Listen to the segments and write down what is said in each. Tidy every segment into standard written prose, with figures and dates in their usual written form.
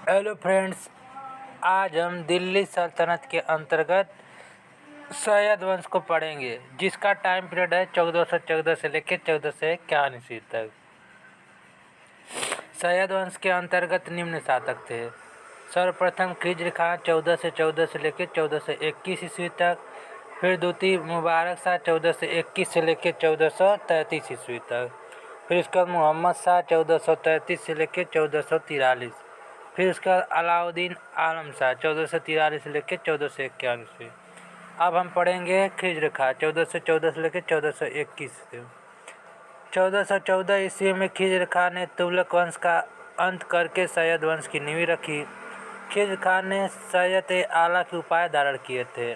Hello friends, आज हम दिल्ली सल्तनत के अंतर्गत सैयद वंश को पढ़ेंगे, जिसका टाइम पीरियड है 1414 से लेकर 1451 ईस्वी तक। सैयद वंश के अंतर्गत निम्न शासक थे। सर्वप्रथम खिज्र खां 1414 से लेकर 1421 ईस्वी तक। फिर द्वितीय मुबारक शाह 1421 से लेकर 1433 ईस्वी तक। फिर उसके बाद मोहम्मद शाह 1433 से लेकर 1443। फिर उसके बाद अलाउद्दीन आलम शाह 1443 से लेकर 1451 ईस्वी। अब हम पढ़ेंगे खिज्र खां 1414 से लेकर 1421 से। 1414 ईस्वी में खिज्र खां ने तुगलक वंश का अंत करके सैयद वंश की नींव रखी। खिज्र खां ने सैयद आला के उपाय धारण किए थे।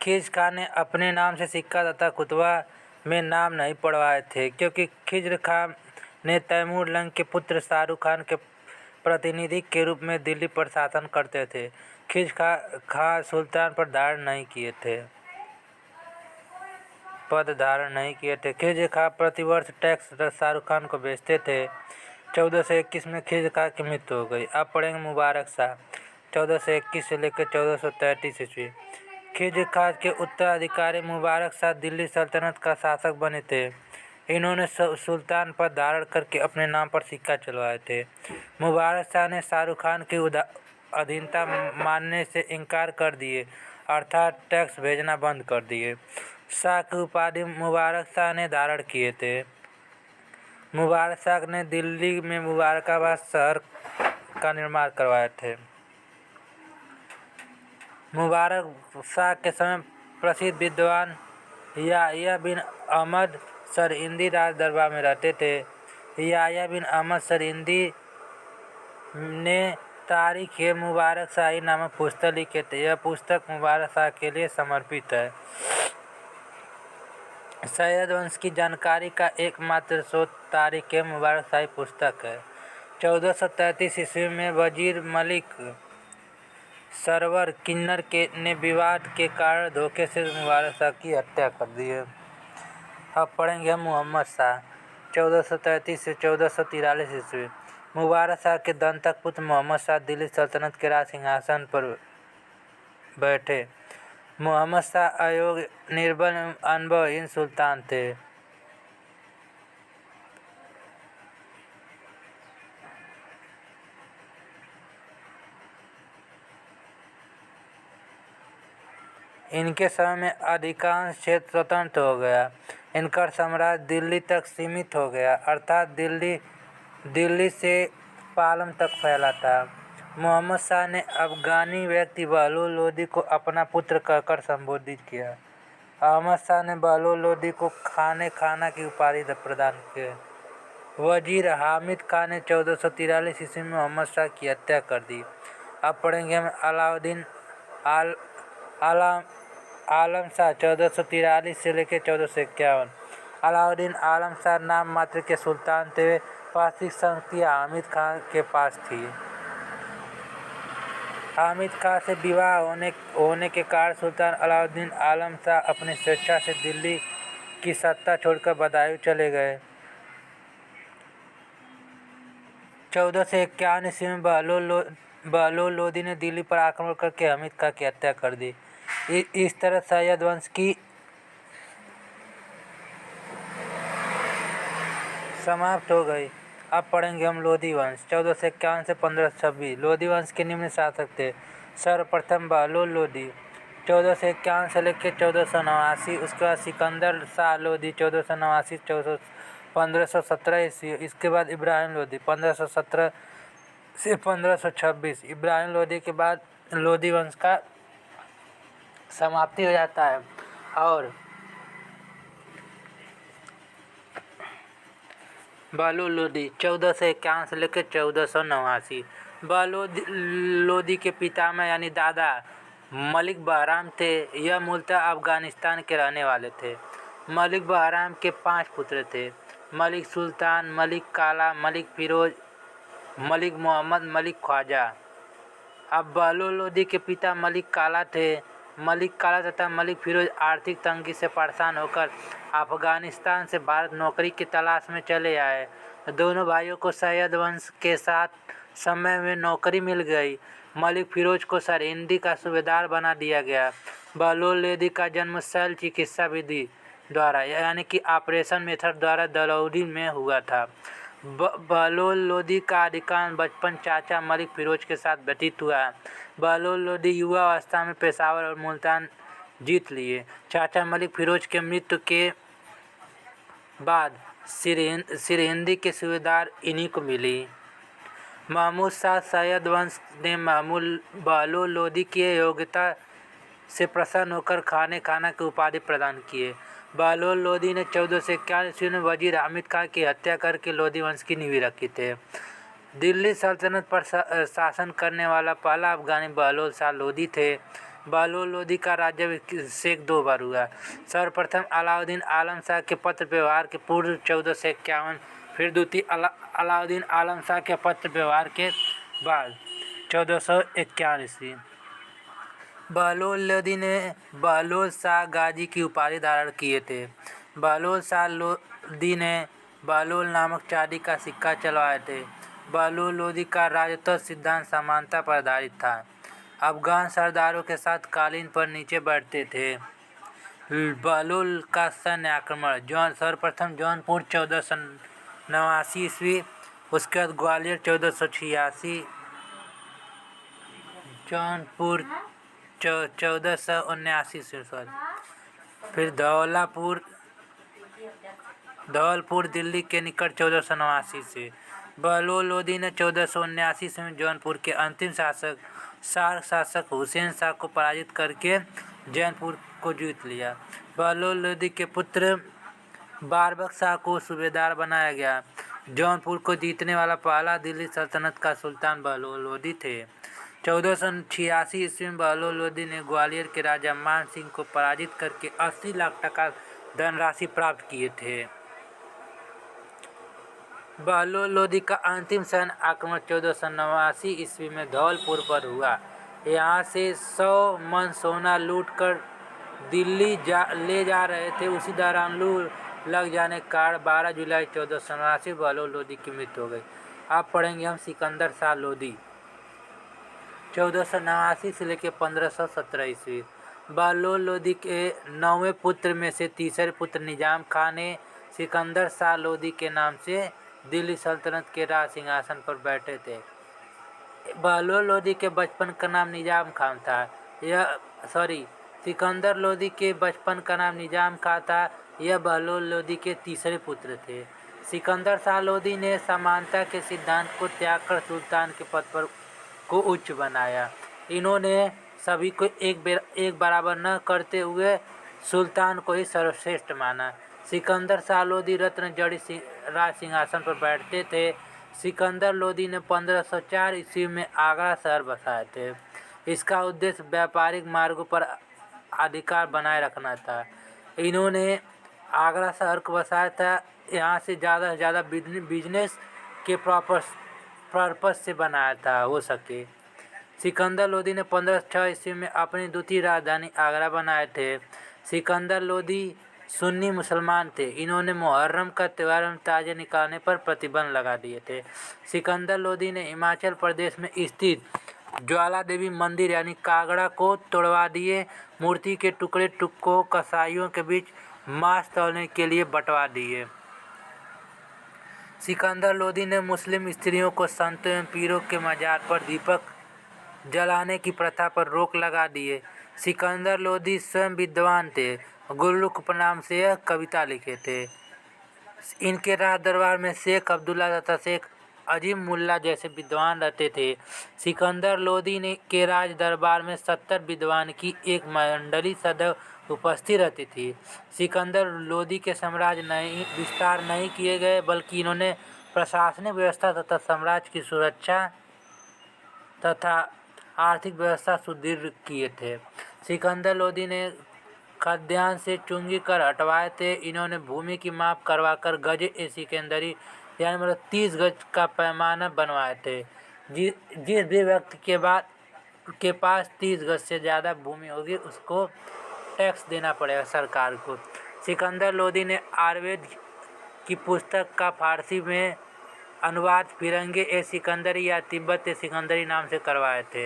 खिज्र खां ने अपने नाम से सिक्का तथा कुतबा में नाम नहीं पढ़वाए थे, क्योंकि खिज्र खां ने तैमूर लंग के पुत्र शाहरुख खान के प्रतिनिधि के रूप में दिल्ली पर शासन करते थे। खिज्र खां सुल्तान पद धारण नहीं किए थे। खिज्र खां प्रतिवर्ष टैक्स शाहरुख खान को बेचते थे। 1421 में खिज्र खां की मृत्यु हो गई। अब पढ़ेंगे मुबारक शाह 1421 से लेकर 1433 ईस्वी। खिज्र खां के उत्तराधिकारी मुबारक शाह दिल्ली सल्तनत का शासक बने थे। इन्होंने सुल्तान पद धारण करके अपने नाम पर सिक्का चलवाए थे। मुबारक शाह ने शाहरुख खान की अधीनता मानने से इनकार कर दिए, अर्थात टैक्स भेजना बंद कर दिए। शाह की उपाधि मुबारक शाह ने धारण किए थे। मुबारक शाह ने दिल्ली में मुबारकाबाद शहर का निर्माण करवाए थे। मुबारक शाह के समय प्रसिद्ध विद्वान याह्या बिन अहमद सरहिंदी राज दरबार में रहते थे। याह्या बिन अहमद सरहिंदी ने तारीख़-ए-मुबारक शाही नामक पुस्तक लिखे थे। यह पुस्तक मुबारक शाह के लिए समर्पित है। सैयद वंश की जानकारी का एकमात्र स्रोत तारीख़-ए-मुबारक शाही पुस्तक है। 1433 ईस्वी में वजीर मलिक सरवर किन्नर ने विवाद के कारण धोखे से मुबारक शाह की हत्या कर दी है। अब पढ़ेंगे हम मोहम्मद शाह 1433 से 1443 ईस्वी। मुबारक शाह के दंतक पुत्र मोहम्मद शाह दिल्ली सल्तनत के राज सिंहासन पर बैठे। मोहम्मद शाह अयोग्य, निर्बल एवं अनुभवहीन सुल्तान थे। इनके समय में अधिकांश क्षेत्र स्वतंत्र हो गया। इनका साम्राज्य दिल्ली तक सीमित हो गया, अर्थात दिल्ली से पालम तक फैला था। मोहम्मद शाह ने अफगानी व्यक्ति बहलोल लोदी को अपना पुत्र कहकर संबोधित किया। अहमद शाह ने बहलोल लोदी को खाना की उपाधि प्रदान की। वजीर हामिद खान ने 1443 ईस्वी में मोहम्मद शाह की हत्या कर दी। अब पढ़ेंगे हम अलाउद्दीन आलम शाह 1443 से लेकर 1451। अलाउद्दीन आलम शाह नाम मात्र के सुल्तान थे। वास्तविक शक्ति हामिद खान के पास थी। हामिद खान से विवाह होने के कारण सुल्तान अलाउद्दीन आलम शाह अपनी स्वेच्छा से दिल्ली की सत्ता छोड़कर बदायूं चले गए। 1451 ईस्वी में बहलोल लोदी ने दिल्ली पर आक्रमण करके हामिद खान की हत्या कर दी। इस तरह सैयद वंश की समाप्त हो गई। अब पढ़ेंगे हम लोधी वंश 1451 से 1526। लोधी वंश के निम्न शासक थे। सर्वप्रथम बहलोल लोधी 1451 से लेकर 1489। उसके बाद सिकंदर शाह लोधी 1489 1517 ईस्वी। इसके बाद इब्राहिम लोधी 1517 से 1526। इब्राहिम लोधी के बाद लोधी वंश का समाप्ति हो जाता है। और बहलोल लोधी 1451 से लेकर 1489। बहलोल लोधी के पितामह यानी दादा मलिक बहराम थे। यह मूलतः अफगानिस्तान के रहने वाले थे। मलिक बहराम के 5 पुत्र थे: मलिक सुल्तान, मलिक काला, मलिक फिरोज, मलिक मोहम्मद, मलिक ख्वाजा। अब बहलोल लोधी के पिता मलिक काला थे। मलिक काला तथा मलिक फिरोज आर्थिक तंगी से परेशान होकर अफगानिस्तान से भारत नौकरी की तलाश में चले आए। दोनों भाइयों को सैयद वंश के साथ समय में नौकरी मिल गई। मलिक फिरोज को सरहिंदी का सूबेदार बना दिया गया। बहलोल लोदी का जन्म शल्य चिकित्सा विधि द्वारा यानी कि ऑपरेशन मेथड द्वारा दलौदी में हुआ था। बहलोल लोदी का अधिकांश बचपन चाचा मलिक फिरोज के साथ व्यतीत हुआ। बहलोल लोदी युवावस्था में पेशावर और मुल्तान जीत लिए। चाचा मलिक फिरोज के मृत्यु के बाद सिरहिंदी के सूबेदार इन्हीं को मिली। महमूद शाह सैयद वंश ने बहलोल लोदी की योग्यता से प्रसन्न होकर खाना की उपाधि प्रदान किए। बहलोल लोदी ने 1451 ईस्वी में वजीर हामिद खां की हत्या करके लोदी वंश की नींव रखी थी। दिल्ली सल्तनत पर शासन करने वाला पहला अफगानी बहलोल शाह लोदी थे। बहलोल लोदी का राज्याभिषेक 2 बार हुआ। सर्वप्रथम अलाउद्दीन आलम शाह के पत्र व्यवहार के पूर्व 1451, फिर द्वितीय अलाउद्दीन आलम शाह के पत्र व्यवहार के बाद 1451 ईस्वी। बहलोल लोदी ने बहलोल शाह गाजी की उपाधि धारण किए थे। बहलोल शाह लोदी ने बहलोल नामक चांदी का सिक्का चलवाए थे। बहलोल लोदी का राजतत्व सिद्धांत समानता पर आधारित था। अफगान सरदारों के साथ कालीन पर नीचे बैठते थे। बहलोल का सैन्य आक्रमण सर्वप्रथम जौनपुर 1489 ईस्वी, उसके बाद ग्वालियर 1486, जौनपुर 1479 ईस्वी, फिर धौलपुर दिल्ली के निकट 1489 से। बहलोल लोदी ने 1479 ईस्वी में जौनपुर के अंतिम शासक हुसैन शाह को पराजित करके जौनपुर को जीत लिया। बहलोल लोदी के पुत्र बारबक शाह को सूबेदार बनाया गया। जौनपुर को जीतने वाला पहला दिल्ली सल्तनत का सुल्तान बहलोल लोदी थे। 1486 ईस्वी में बहलोल लोदी ने ग्वालियर के राजा मान सिंह को पराजित करके 80 लाख टका धनराशि प्राप्त किए थे। बहलोल लोदी का अंतिम सैन्य आक्रमण 1489 ईस्वी में धौलपुर पर हुआ। यहाँ से 100 मन सोना लूट कर दिल्ली ले जा रहे थे। उसी दौरान लू लग जाने के कारण 12 जुलाई 1489 बहलोल लोदी की मृत्यु हो गई। अब पढ़ेंगे हम सिकंदर शाह लोदी 1489 से लेकर 1517 ईस्वी। बहलोल लोदी के 9वें पुत्र में से तीसरे पुत्र निजाम खां ने सिकंदर शाह लोदी के नाम से दिल्ली सल्तनत के राज सिंहासन पर बैठे थे। बहलोल लोदी के बचपन का नाम निजाम खां था। सिकंदर लोदी के बचपन का नाम निजाम खां था। यह बहलोल लोदी के तीसरे पुत्र थे। सिकंदर शाह लोदी ने समानता के सिद्धांत को त्याग कर सुल्तान के पद पर को उच्च बनाया। इन्होंने सभी को एक बराबर न करते हुए सुल्तान को ही सर्वश्रेष्ठ माना। सिकंदर शाह लोदी रत्न जड़ी राज सिंहासन पर बैठते थे। सिकंदर लोदी ने 1504 ईस्वी में आगरा शहर बसाए थे। इसका उद्देश्य व्यापारिक मार्गों पर अधिकार बनाए रखना था। इन्होंने आगरा शहर को बसाया था। यहाँ से ज़्यादा बिजनेस के पर्पस से बनाया था हो सके। सिकंदर लोदी ने 1506 ईस्वी में अपनी द्वितीय राजधानी आगरा बनाए थे। सिकंदर लोदी सुन्नी मुसलमान थे। इन्होंने मुहर्रम का त्यौहार में ताजे निकालने पर प्रतिबंध लगा दिए थे। सिकंदर लोदी ने हिमाचल प्रदेश में स्थित ज्वाला देवी मंदिर यानी कागड़ा को तोड़वा दिए। मूर्ति के टुकड़े को कसाईयों के बीच मांस तौलने के लिए बंटवा दिए। सिकंदर लोदी ने मुस्लिम स्त्रियों को संतों एवं पीरों के मजार पर दीपक जलाने की प्रथा पर रोक लगा दिए। सिकंदर लोदी स्वयं विद्वान थे। गुल्लुक उपनाम से यह कविता लिखे थे। इनके राज दरबार में शेख अब्दुल्ला तथा शेख अजीम मुल्ला जैसे विद्वान रहते थे। सिकंदर लोदी ने के राज दरबार में 70 विद्वान की एक मंडली सदैव उपस्थित रहती थी। सिकंदर लोदी के साम्राज्य विस्तार नहीं किए गए, बल्कि इन्होंने प्रशासनिक व्यवस्था तथा साम्राज्य की सुरक्षा तथा आर्थिक व्यवस्था सुदृढ़ किए थे। सिकंदर लोदी ने खाद्यान्न से चुंगी कर हटवाए थे। इन्होंने भूमि की माप करवाकर गजे सिकंदरी यानी मतलब 30 गज का पैमाना बनवाए थे। जिस भी व्यक्ति के पास 30 गज से ज़्यादा भूमि होगी उसको टैक्स देना पड़ेगा सरकार को। सिकंदर लोदी ने आयुर्वेद की पुस्तक का फारसी में अनुवाद फिरंगे ए सिकंदरी या तिब्बत ए सिकंदरी नाम से करवाए थे।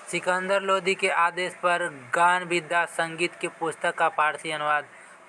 सिकंदर लोदी के आदेश पर गान विद्या संगीत की पुस्तक का फारसी अनुवाद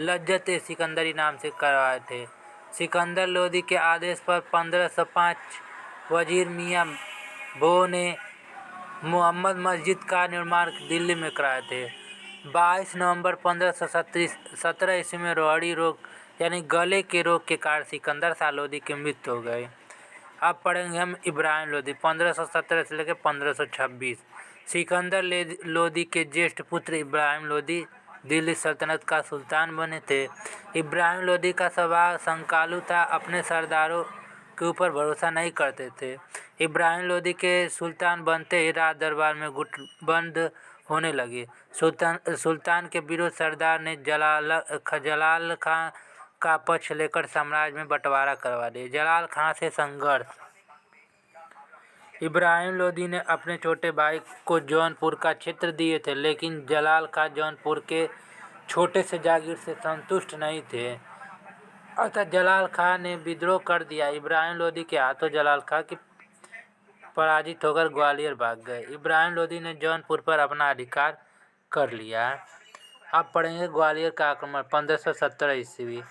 लज्जत ए सिकंदरी नाम से करवाए थे। सिकंदर लोदी के आदेश पर 1505 वजीर मियाँ भो ने मोहम्मद मस्जिद का निर्माण दिल्ली में कराए थे। 22 नवंबर 1517 ईस्वी में रोहड़ी रोग यानी गले के रोग के कारण सिकंदर शाह लोदी की मृत्यु हो गई। अब पढ़ेंगे हम इब्राहिम लोदी 1517 से लेकर 1526। सिकंदर लोदी के ज्येष्ठ पुत्र इब्राहिम लोदी दिल्ली सल्तनत का सुल्तान बने थे। इब्राहिम लोदी का स्वभाव संकालू था, अपने सरदारों के ऊपर भरोसा नहीं करते थे। इब्राहिम लोदी के सुल्तान बनते ही राज दरबार में गुटबंद होने लगी। सुल्तान के विरुद्ध सरदार ने जलाल खां का पक्ष लेकर साम्राज्य में बंटवारा करवा दिया। जलाल खां से संघर्ष। इब्राहिम लोदी ने अपने छोटे भाई को जौनपुर का क्षेत्र दिए थे, लेकिन जलाल खां जौनपुर के छोटे से जागीर से संतुष्ट नहीं थे, अतः जलाल खां ने विद्रोह कर दिया। इब्राहिम लोदी के हाथों जलाल खां की पराजित होकर ग्वालियर भाग गए। इब्राहिम लोदी ने जौनपुर पर अपना अधिकार कर लिया। अब पढ़ेंगे ग्वालियर का आक्रमण 1517 ईस्वी।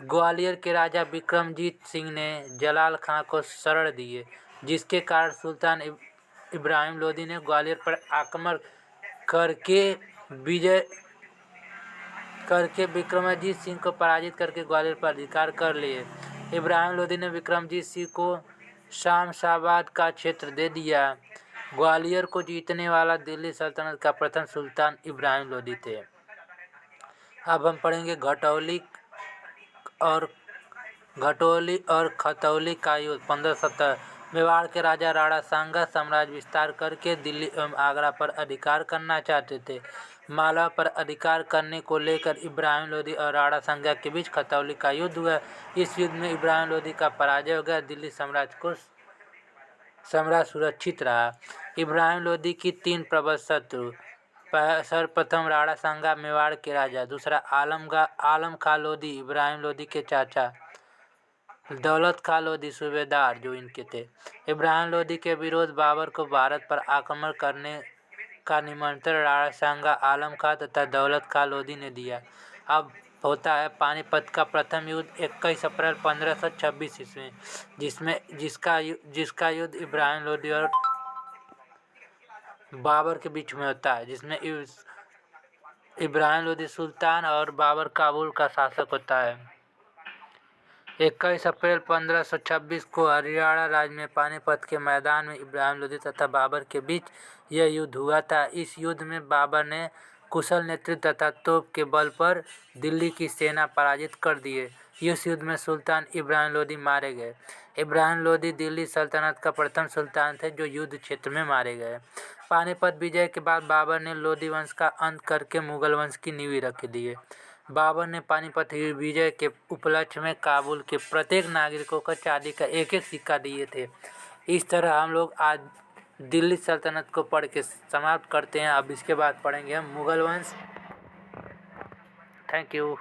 ग्वालियर के राजा विक्रमजीत सिंह ने जलाल खां को शरण दिए, जिसके कारण सुल्तान इब्राहिम लोदी ने ग्वालियर पर आक्रमण करके विक्रमजीत सिंह को पराजित करके ग्वालियर पर अधिकार कर लिए। इब्राहिम लोदी ने विक्रमजीत सिंह को शामशाबाद का क्षेत्र दे दिया। ग्वालियर को जीतने वाला दिल्ली सल्तनत का प्रथम सुल्तान इब्राहिम लोदी थे। अब हम पढ़ेंगे घटौली और खतौली का युद्ध 1570। मेवाड़ के राजा राणा सांगा साम्राज्य विस्तार करके दिल्ली एवं आगरा पर अधिकार करना चाहते थे। मालवा पर अधिकार करने को लेकर इब्राहिम लोदी और राणा सांगा के बीच खतौली का युद्ध हुआ। इस युद्ध में इब्राहिम लोदी का पराजय हो गया। दिल्ली साम्राज्य सुरक्षित रहा। इब्राहिम लोदी की 3 प्रबल शत्रु। सर्वप्रथम राणा सांगा मेवाड़ के राजा, दूसरा आलम खां लोदी इब्राहिम लोदी के चाचा, दौलत खां लोदी सूबेदार जो इनके थे। इब्राहिम लोदी के विरोध बाबर को भारत पर आक्रमण करने का निमंत्रण राणा सांगा, आलम खां तथा दौलत खां लोदी ने दिया। अब होता है पानीपत का प्रथम युद्ध 21 अप्रैल 1526 ईस्वी, जिसका युद्ध इब्राहिम लोदी और बाबर के बीच में होता है, जिसमें इब्राहिम लोदी सुल्तान और बाबर काबुल का शासक होता है। 21 अप्रैल 1526 को हरियाणा राज्य में पानीपत के मैदान में इब्राहिम लोदी तथा बाबर के बीच यह युद्ध हुआ था। इस युद्ध में बाबर ने कुशल नेतृत्व तथा तोप के बल पर दिल्ली की सेना पराजित कर दिए। इस युद्ध में सुल्तान इब्राहिम लोदी मारे गए। इब्राहिम लोदी दिल्ली सल्तनत का प्रथम सुल्तान थे जो युद्ध क्षेत्र में मारे गए। पानीपत विजय के बाद बाबर ने लोदी वंश का अंत करके मुगल वंश की नींव रख दी। बाबर ने पानीपत विजय के उपलक्ष्य में काबुल के प्रत्येक नागरिकों को चांदी का एक सिक्का दिए थे। इस तरह हम लोग आज दिल्ली सल्तनत को पढ़ के समाप्त करते हैं। अब इसके बाद पढ़ेंगे हम मुगल वंश। Thank you.